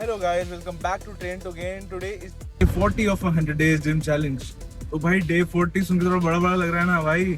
Hello guys, welcome back to Train to Gain. Today is 40 of 100 days gym challenge. तो भाई day 40 सुन के थोड़ा बड़ा बड़ा लग रहा है ना भाई,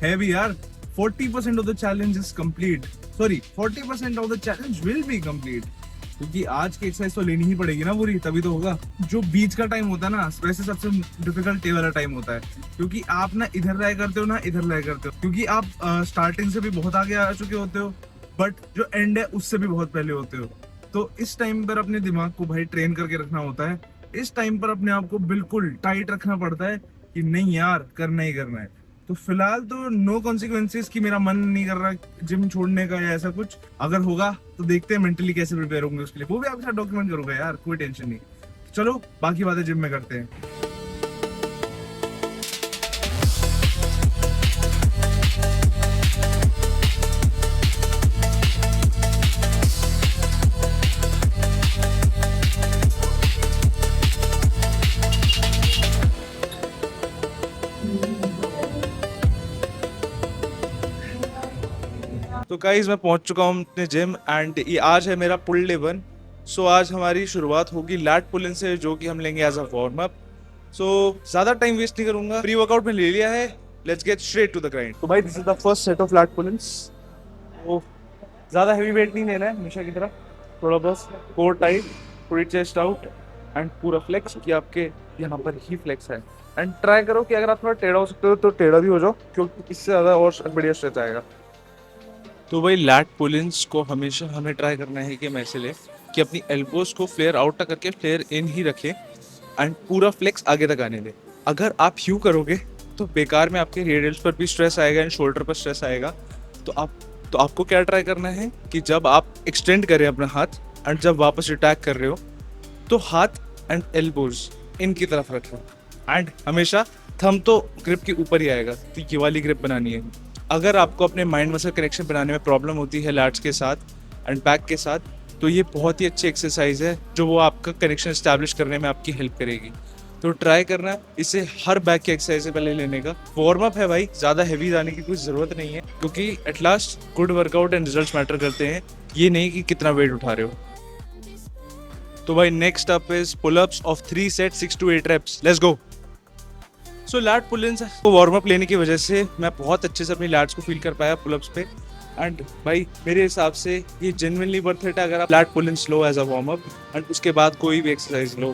है भी यार. 40% of the challenge is complete. Sorry, 40% of the challenge will be complete. क्योंकि आज की एक्सरसाइज तो लेनी ही पड़ेगी ना पूरी, तभी तो होगा. जो बीच का टाइम होता है ना, वैसे सबसे डिफिकल्ट वाला टाइम होता है. क्योंकि आप ना इधर रह करते हो ना इधर रह करते हो, क्योंकि आप स्टार्टिंग से भी बहुत आगे आ चुके होते हो, बट जो एंड है उससे भी बहुत पहले होते हो. तो इस टाइम पर अपने दिमाग को भाई ट्रेन करके रखना होता है. इस टाइम पर अपने आप को बिल्कुल टाइट रखना पड़ता है कि नहीं यार, करना ही करना है. तो फिलहाल तो नो कॉन्सिक्वेंसेस कि मेरा मन नहीं कर रहा जिम छोड़ने का या ऐसा कुछ. अगर होगा तो देखते हैं मेंटली कैसे प्रिपेयर होंगे उसके लिए, वो भी आपके साथ डॉक्यूमेंट करूंगा यार, कोई टेंशन नहीं. चलो बाकी बातें जिम में करते हैं. तो गाइस मैं पहुंच चुका हूं अपने जिम एंड ये आज है मेरा पुल डे 1. सो आज हमारी शुरुआत होगी लैट पुल इन से, जो कि हम लेंगे एज अ वार्म अप. सो ज्यादा टाइम वेस्ट नहीं करूंगा, प्री वर्कआउट में ले लिया है. Let's get straight to the grind. तो भाई this is the first set of lat pull ins. तो ज्यादा हैवी वेट नहीं लेना है हमेशा की तरह, थोड़ा बस कोर टाइट, पूरी चेस्ट आउट एंड पूरा फ्लेक्स, कि आपके यहाँ पर ही फ्लेक्स है. एंड ट्राई करो कि अगर आप थोड़ा टेढ़ा हो सकते हो तो टेढ़ा भी हो जाओ, क्योंकि इससे ज्यादा और बढ़िया स्ट्रेच आएगा. तो भाई लैट पुलिंस को हमेशा हमें ट्राई करना है कि हम ऐसे ले कि अपनी एल्बोज को फ्लेयर आउट ना करके फ्लेयर इन ही रखें एंड पूरा फ्लेक्स आगे तक आने दे. अगर आप यूँ करोगे तो बेकार में आपके रेडियल्स पर भी स्ट्रेस आएगा एंड शोल्डर पर स्ट्रेस आएगा. तो आपको क्या ट्राई करना है कि जब आप एक्सटेंड करें अपना हाथ एंड जब वापस अटैक कर रहे हो तो हाथ एंड एल्बोज इनकी तरफ रखें. एंड हमेशा थंब तो ग्रिप के ऊपर ही आएगा, तो ये वाली ग्रिप बनानी है. अगर आपको अपने माइंड मसल कनेक्शन बनाने में प्रॉब्लम होती है लैट्स के साथ एंड बैक के साथ, तो ये बहुत ही अच्छी एक्सरसाइज है जो वो आपका कनेक्शन इस्टेब्लिश करने में आपकी हेल्प करेगी. तो ट्राई करना इसे हर बैक की एक्सरसाइज से पहले लेने का. वार्म अप है भाई, ज़्यादा हैवी जाने की कोई ज़रूरत नहीं है, क्योंकि at last good workout and results matter करते हैं, ये नहीं कि कितना वेट उठा रहे हो. तो भाई next up is pull-ups of 3 set 6 to 8 reps. Let's go. So lat pull-ins को वार्म अप लेने की वजह से मैं बहुत अच्छे से अपनी लैट्स को फील कर पाया पुल-अप्स पे. एंड भाई मेरे हिसाब से ये जेन्युइनली वर्थ इट है अगर आप लैट पुल-इन्स लो as a warm up and उसके बाद कोई भी एक्सरसाइज लो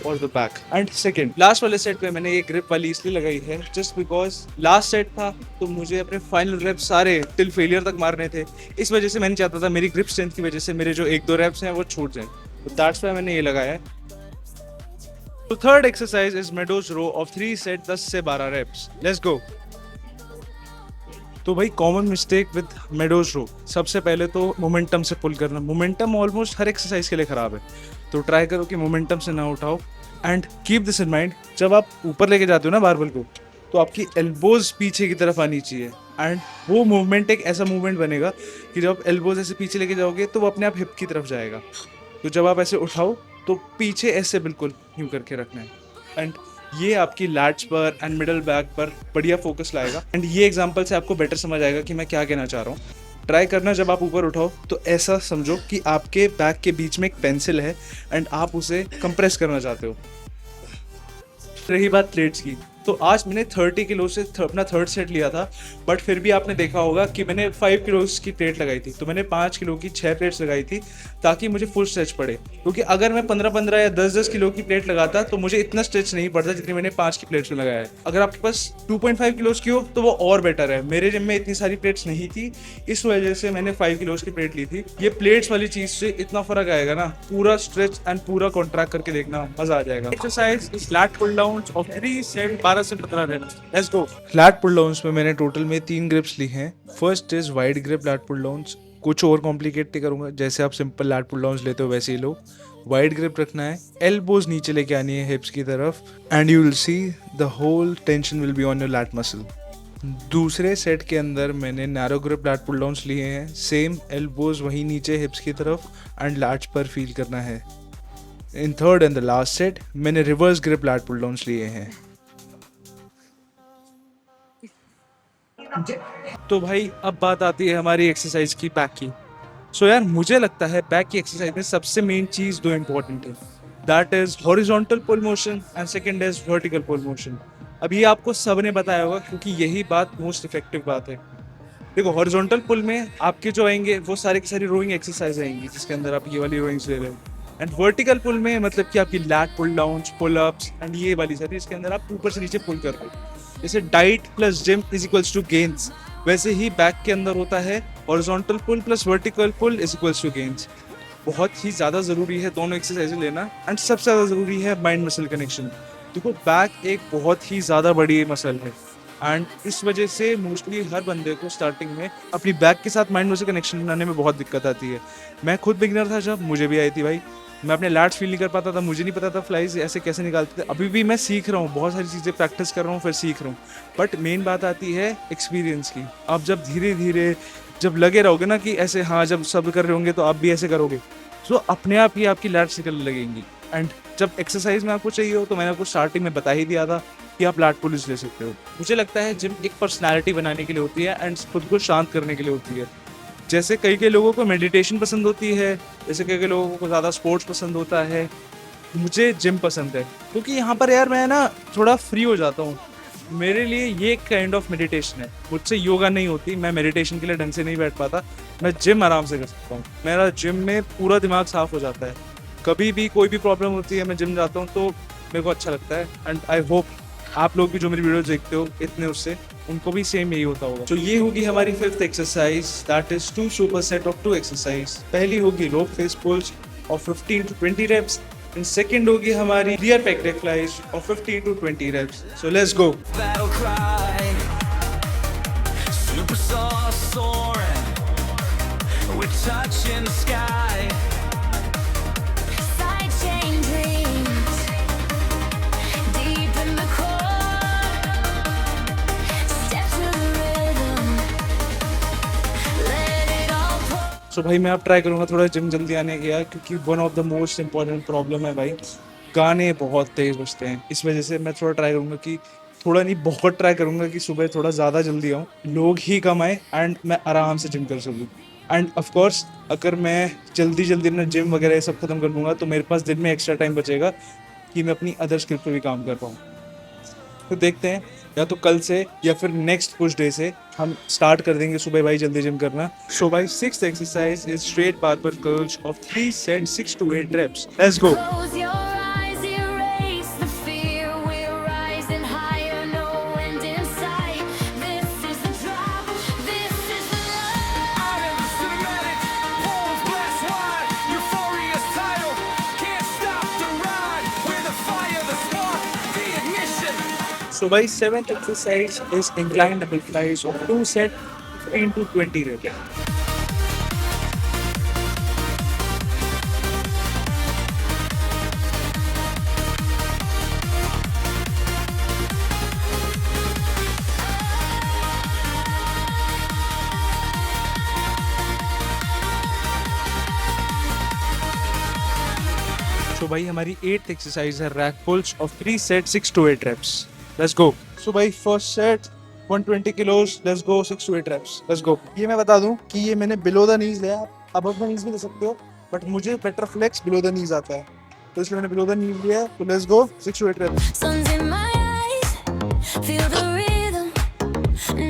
for the back. And second last वाले सेट पे मैंने ये ग्रिप वाली इसलिए लगाई है जस्ट बिकॉज लास्ट सेट था तो मुझे अपने फाइनल रेप्स सारे टिल फेलियर तक मारने थे. इस वजह से मैंने चाहता था मेरी ग्रिप स्ट्रेंथ की वजह से मेरे जो 1-2 रेप्स हैं वो छूट जाए, तो दैट्स व्हाई मैंने ये लगाया है. तो third exercise is Meadows row of 3 set 10 से 12 रेप्स. Let's go. तो भाई common mistake with Meadows row, सबसे पहले तो मोमेंटम से पुल करना. मोमेंटम ऑलमोस्ट हर एक्सरसाइज के लिए खराब है, तो ट्राई करो कि मोमेंटम से ना उठाओ. And keep this in mind, जब आप ऊपर लेके जाते हो ना बारबल को, तो आपकी एल्बोज पीछे की तरफ आनी चाहिए. एंड वो मूवमेंट एक ऐसा मूवमेंट बनेगा कि जब आप एल्बोज ऐसे पीछे लेके जाओगे तो वो अपने आप हिप की तरफ जाएगा. तो जब आप ऐसे उठाओ तो पीछे ऐसे बिल्कुल यूँ करके रखना है. एंड ये आपकी लैट्स पर एंड मिडल बैक पर बढ़िया फोकस लाएगा. एंड ये एग्जांपल से आपको बेटर समझ आएगा कि मैं क्या कहना चाह रहा हूँ. ट्राई करना जब आप ऊपर उठाओ तो ऐसा समझो कि आपके बैक के बीच में एक पेंसिल है एंड आप उसे कंप्रेस करना चाहते हो. रही बात प्लेट्स की, तो आज मैंने 30 किलो से अपना थर्ड सेट लिया था, बट फिर भी आपने देखा होगा कि मैंने 5 किलो की प्लेट लगाई थी. तो मैंने 5 किलो की 6 प्लेट्स लगाई थी ताकि मुझे फुल स्ट्रेच पड़े, क्योंकि अगर मैं 15-15 या 10-10 किलो की प्लेट लगाता तो मुझे इतना स्ट्रेच नहीं पड़ता जितनी मैंने 5 की प्लेट्स में लगाया है. अगर आपके पास 2.5 किलो की हो तो वो और बेटर है. मेरे जिम में इतनी सारी प्लेट्स नहीं थी, इस वजह से मैंने 5 किलो की प्लेट ली थी. ये प्लेट्स वाली चीज से इतना फर्क आएगा ना, पूरा स्ट्रेच एंड पूरा कॉन्ट्रैक्ट करके देखना, मजा आ जाएगा. Exercise is lat pull downs of 3 set 12 से 15 reps. Let's go. Lat pull downs में मैंने टोटल में 3 ग्रिप्स ली हैं. First is wide grip lat pull downs. कुछ और कॉम्प्लिकेट नहीं करूंगा, जैसे आप सिंपल लैट पुल डाउन्स लेते हो वैसे ही लो. वाइड ग्रिप रखना है, एल्बोज नीचे लेके आनी है हिप्स की तरफ, and you will see the whole tension will be on your lat muscle. दूसरे सेट के अंदर मैंने narrow grip lat pull downs लिए हैं. सेम एल्बोज वहीं नीचे हिप्स की तरफ एंड लैट्स पर फील करना है. In third and the last set मैंने reverse grip lat pull downs लिए हैं. तो भाई अब बात आती है हमारी एक्सरसाइज की बैक की. सो यार मुझे लगता है बैक की एक्सरसाइज में सबसे मेन चीज़ दो इम्पोर्टेंट है, that is horizontal pull motion and second is vertical pull motion. अब ये आपको सब ने बताया होगा क्योंकि यही बात मोस्ट इफेक्टिव बात है। देखो हॉरिजॉन्टल पुल में आपके जो आएंगे वो सारी की सारी रोइंग एक्सरसाइज आएंगी जिसके अंदर आप ये वाली रोइंग्स ले रहे हो। एंड वर्टिकल पुल में मतलब कि आपकी lat pull downs, pull ups and ये वाली सारी, इसके अंदर आप ऊपर से नीचे पुल कर रहे हो। जैसे diet plus gym is equals to gains, वैसे ही बैक के अंदर होता है horizontal pull plus vertical pull is equals to gains. बहुत ही ज़्यादा ज़रूरी है दोनों एक्सरसाइज लेना एंड सबसे ज़्यादा ज़रूरी है माइंड मसल कनेक्शन। देखो बैक एक बहुत ही ज़्यादा बड़ी मसल है एंड इस वजह से मोस्टली हर बंदे को स्टार्टिंग में अपनी बैक के साथ माइंड मसल कनेक्शन बनाने में बहुत दिक्कत आती है। मैं खुद बिगिनर था जब, मुझे भी आई थी भाई। मैं अपने लैट्स फील नहीं कर पाता था, मुझे नहीं पता था फ्लाइज ऐसे कैसे निकालते थे। अभी भी मैं सीख रहा हूँ, बहुत सारी चीज़ें प्रैक्टिस कर रहा हूँ फिर सीख रहा हूँ। बट मेन बात आती है एक्सपीरियंस की। आप जब धीरे धीरे जब लगे रहोगे ना कि ऐसे हाँ जब सब कर रहे होंगे तो आप भी ऐसे करोगे, तो अपने आप ही आपकी लैट्स निकलने लगेंगी। एंड जब एक्सरसाइज में आपको चाहिए हो तो मैंने आपको स्टार्टिंग में बता ही दिया था कि आप लैट पुलिस ले सकते हो। मुझे लगता है जिम एक पर्सनैलिटी बनाने के लिए होती है एंड खुद को शांत करने के लिए होती है। जैसे कई लोगों को मेडिटेशन पसंद होती है, जैसे कई लोगों को ज़्यादा स्पोर्ट्स पसंद होता है, मुझे जिम पसंद है क्योंकि यहाँ पर यार मैं ना थोड़ा फ्री हो जाता हूँ। मेरे लिए ये एक काइंड ऑफ मेडिटेशन है। मुझसे योगा नहीं होती, मैं मेडिटेशन के लिए ढंग से नहीं बैठ पाता, मैं जिम आराम से कर सकता हूँ। मेरा जिम में पूरा दिमाग साफ हो जाता है। कभी भी कोई भी प्रॉब्लम होती है मैं जिम जाता हूँ तो मेरे को अच्छा लगता है। एंड आई होप आप लोग भी जो मेरी वीडियो देखते हो इतने उससे उनको भी सेम यही होता होगा। तो ये होगी हमारी fifth exercise, that is 2 super set of 2 exercise. पहली होगी rope face pulls of 15 to 20 reps and second होगी हमारी rear pec deck flies of 15 to 20 reps। So let's go. Battle cry, superstar soaring, we're touching the sky. Sidechain dreams, deep in the core. Step to the rhythm, let it all pour. सो भाई मैं अब try करूँगा थोड़ा gym जल्दी आने का यार, क्योंकि one of the most important problem है भाई, गाने बहुत तेज बजते हैं। इस वजह से मैं थोड़ा ट्राई करूँगा कि थोड़ा नहीं बहुत ट्राई करूँगा कि सुबह थोड़ा ज़्यादा जल्दी आऊँ, लोग ही कम आए एंड मैं आराम से जिम कर सकूँ। एंड ऑफ कोर्स अगर मैं जल्दी अपना जिम वगैरह ये सब खत्म कर दूँगा तो मेरे पास दिन में एक्स्ट्रा टाइम बचेगा कि मैं अपनी अदर स्किल पर भी काम कर पाऊँ। तो देखते हैं या तो कल से या फिर नेक्स्ट कुछ डे से हम स्टार्ट कर देंगे सुबह भाई जल्दी जिम करना। सो भाई sixth exercise is straight barbell curls of 3 sets 6 to 8 reps। Let's go. Close your eyes, erase the fear. We're rising higher, no end in sight. This is the drive, this is the love. Out in the cinematic, poles blast wide, euphoria's title, can't stop the ride. We're the fire, the spark, the ignition. So भाई seventh exercise is inclined double flies of 2 sets 15 to 20 reps। तो भाई हमारी 8th exercise है rack pulls of 3 sets 6 to 8 reps। Let's go. So भाई first set 120 kilos, let's go 6 to 8 reps। Let's go. ये मैं बता दूं कि ये मैंने बिलो द नीज लिया, आप अबव द नीज भी ले सकते हो, बट मुझे better flex below the knees आता है तो इसलिए मैंने बिलो द नीज लिया है। तो let's go 6 to 8 reps। Sun's in my eyes, feel the rhythm,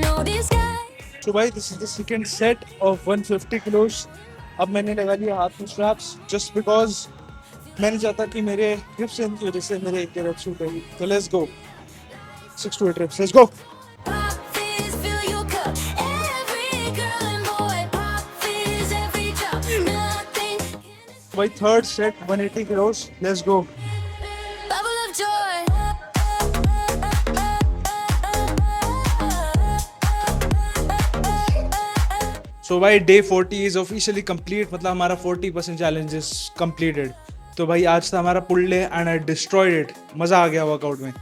know these guys. सो भाई this is the second set of 150 kilos. अब मैंने लगा लिया हाथ में स्ट्रैप्स जस्ट बिकॉज मैंने चाहता कि मेरे हिप्स की वजह से मेरे एक रेप शूट होगी। तो let's go 6 to 8 reps। Let's go. Pop fizz, fill your cup. Every girl and boy, pop fizz, every drop. Nothing can भाई third set 180 kilos. Let's go. bubble of joy. सो भाई day 40 is officially complete, मतलब हमारा 40% challenge is completed. तो भाई आज था हमारा pull day and I destroyed it. मज़ा आ गया वर्कआउट में।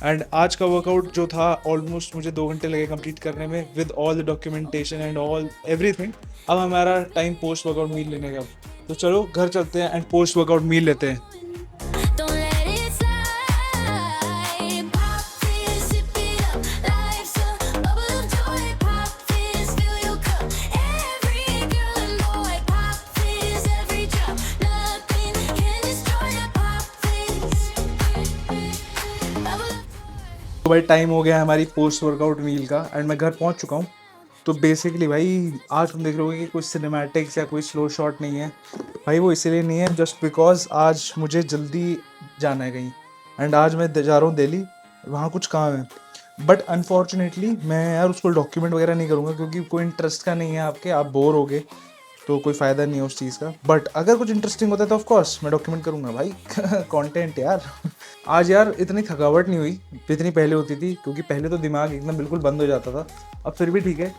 एंड आज का वर्कआउट जो था ऑलमोस्ट मुझे 2 घंटे लगे कंप्लीट करने में with all the documentation and all everything. अब हमारा टाइम पोस्ट वर्कआउट मील लेने का। तो चलो घर चलते हैं एंड पोस्ट वर्कआउट मील लेते हैं। Don't let it slide. Pop fizz, sip it up. Life's a bubble of joy. Pop fizz, fill your cup. Every girl and boy, pop तो भाई टाइम हो गया है हमारी पोस्ट वर्कआउट मील का and मैं घर पहुंच चुका हूँ। तो बेसिकली भाई आज तुम देख रहे होगे कि कुछ सिनेमैटिक्स या कोई स्लो शॉट नहीं है भाई, वो इसीलिए नहीं है जस्ट बिकॉज आज मुझे जल्दी जाना है कहीं एंड आज मैं जा रहा हूँ दिल्ली, वहाँ कुछ काम है। बट अनफॉर्चुनेटली मैं यार उसको डॉक्यूमेंट वगैरह नहीं करूँगा क्योंकि कोई इंटरेस्ट का नहीं है आपके, आप बोर हो गए तो कोई फ़ायदा नहीं है उस चीज़ का। बट अगर कुछ इंटरेस्टिंग होता है तो ऑफ कोर्स मैं डॉक्यूमेंट करूँगा भाई कंटेंट यार। आज यार इतनी थकावट नहीं हुई जितनी पहले होती थी, क्योंकि पहले तो दिमाग एकदम बिल्कुल बंद हो जाता था, अब फिर भी ठीक है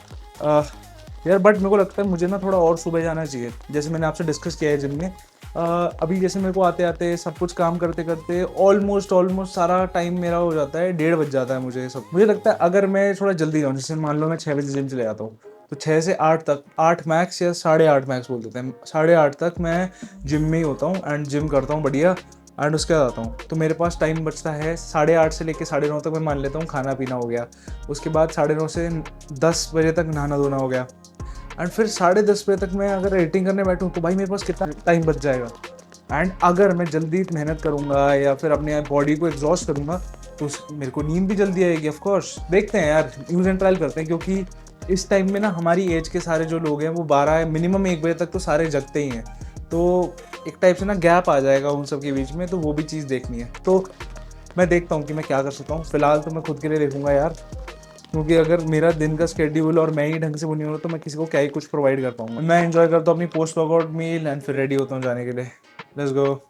यार। बट मेरे को लगता है मुझे ना थोड़ा और सुबह जाना चाहिए, जैसे मैंने आपसे डिस्कस किया है जिम में। अभी जैसे मेरे को आते आते सब कुछ काम करते करते ऑलमोस्ट सारा टाइम मेरा हो जाता है, 1:30 बज जाता है मुझे सब। मुझे लगता है अगर मैं थोड़ा जल्दी जाऊँ, जैसे मान लो मैं 6 बजे जिम चले जाता हूँ, तो 6 से 8 तक, 8 मैक्स या 8:30 मैक्स बोल देते हैं, 8:30 तक मैं जिम में ही होता हूँ एंड जिम करता हूँ बढ़िया एंड उसके बाद आता हूँ। तो मेरे पास टाइम बचता है 8:30 से लेकर 9:30 तक, मैं मान लेता हूँ खाना पीना हो गया, उसके बाद 9:30 से 10 बजे तक नहाना धोना हो गया एंड फिर 10:30 बजे तक मैं अगर एडिटिंग करने बैठूँ तो भाई मेरे पास कितना टाइम बच जाएगा। एंड अगर मैं जल्दी मेहनत करूँगा या फिर अपने बॉडी को एग्जॉस्ट करूँगा तो मेरे को नींद भी जल्दी आएगी। ऑफ कोर्स देखते हैं यार, यूज़ एंड ट्रायल करते हैं, क्योंकि इस टाइम में ना हमारी एज के सारे जो लोग हैं वो 12 मिनिमम 1 बजे तक तो सारे जगते ही हैं, तो एक टाइप से ना गैप आ जाएगा उन सब के बीच में, तो वो भी चीज़ देखनी है। तो मैं देखता हूँ कि मैं क्या कर सकता हूँ। फिलहाल तो मैं खुद के लिए देखूँगा यार, क्योंकि अगर मेरा दिन का शेड्यूल और मैं ही ढंग से वो नहीं हो रहा तो मैं किसी को क्या ही कुछ प्रोवाइड कर पाऊंगा। मैं एंजॉय करता हूँ अपनी पोस्ट वर्कआउट मील एंड फिर रेडी होता हूँ जाने के लिए। Let's go.